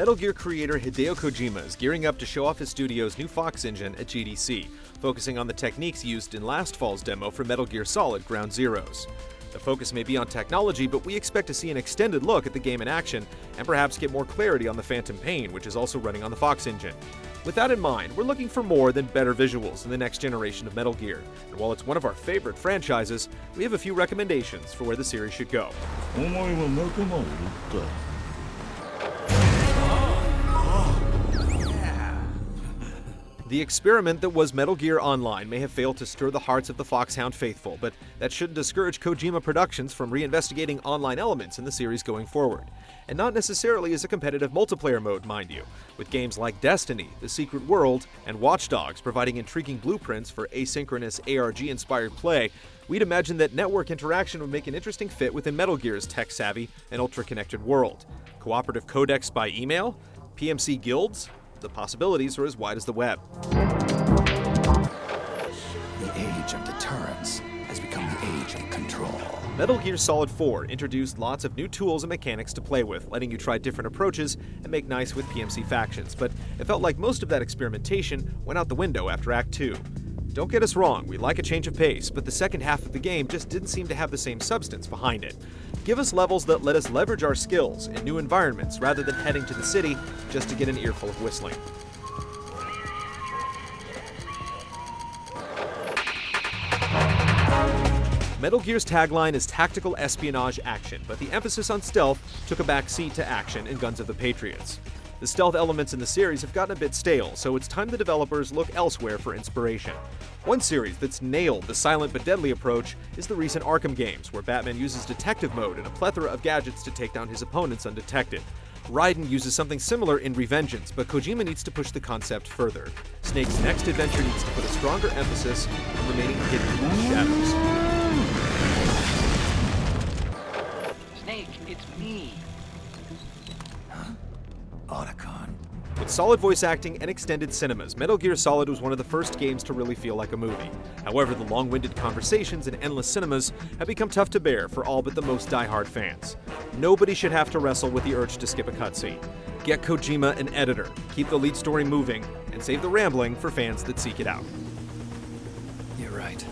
Metal Gear creator Hideo Kojima is gearing up to show off his studio's new Fox engine at GDC, focusing on the techniques used in last fall's demo for Metal Gear Solid Ground Zeroes. The focus may be on technology, but we expect to see an extended look at the game in action, and perhaps get more clarity on the Phantom Pain, which is also running on the Fox engine. With that in mind, we're looking for more than better visuals in the next generation of Metal Gear, and while it's one of our favorite franchises, we have a few recommendations for where the series should go. The experiment that was Metal Gear Online may have failed to stir the hearts of the Foxhound faithful, but that shouldn't discourage Kojima Productions from reinvestigating online elements in the series going forward. And not necessarily as a competitive multiplayer mode, mind you, with games like Destiny, The Secret World, and Watch Dogs providing intriguing blueprints for asynchronous ARG-inspired play. We'd imagine that network interaction would make an interesting fit within Metal Gear's tech-savvy and ultra-connected world. Cooperative codecs by email? PMC guilds? The possibilities are as wide as the web. The age of deterrence has become the age of control. Metal Gear Solid 4 introduced lots of new tools and mechanics to play with, letting you try different approaches and make nice with PMC factions, but it felt like most of that experimentation went out the window after Act 2. Don't get us wrong, we like a change of pace, but the second half of the game just didn't seem to have the same substance behind it. Give us levels that let us leverage our skills in new environments rather than heading to the city just to get an earful of whistling. Metal Gear's tagline is tactical espionage action, but the emphasis on stealth took a back seat to action in Guns of the Patriots. The stealth elements in the series have gotten a bit stale, so it's time the developers look elsewhere for inspiration. One series that's nailed the silent but deadly approach is the recent Arkham games, where Batman uses detective mode and a plethora of gadgets to take down his opponents undetected. Raiden uses something similar in Revengeance, but Kojima needs to push the concept further. Snake's next adventure needs to put a stronger emphasis on remaining hidden in the shadows. Snake, it's me. Otacon. With solid voice acting and extended cinemas, Metal Gear Solid was one of the first games to really feel like a movie. However, the long-winded conversations and endless cinemas have become tough to bear for all but the most die-hard fans. Nobody should have to wrestle with the urge to skip a cutscene. Get Kojima an editor, keep the lead story moving, and save the rambling for fans that seek it out. You're right.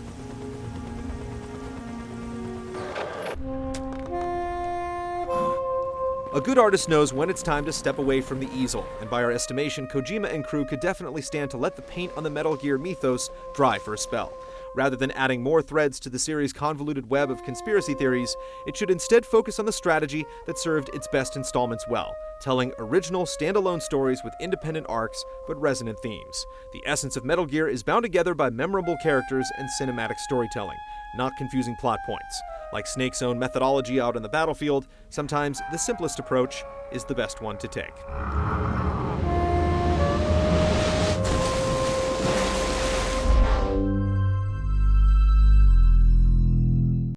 A good artist knows when it's time to step away from the easel, and by our estimation, Kojima and crew could definitely stand to let the paint on the Metal Gear mythos dry for a spell. Rather than adding more threads to the series' convoluted web of conspiracy theories, it should instead focus on the strategy that served its best installments well, telling original, standalone stories with independent arcs but resonant themes. The essence of Metal Gear is bound together by memorable characters and cinematic storytelling, not confusing plot points. Like Snake's own methodology out on the battlefield, sometimes the simplest approach is the best one to take.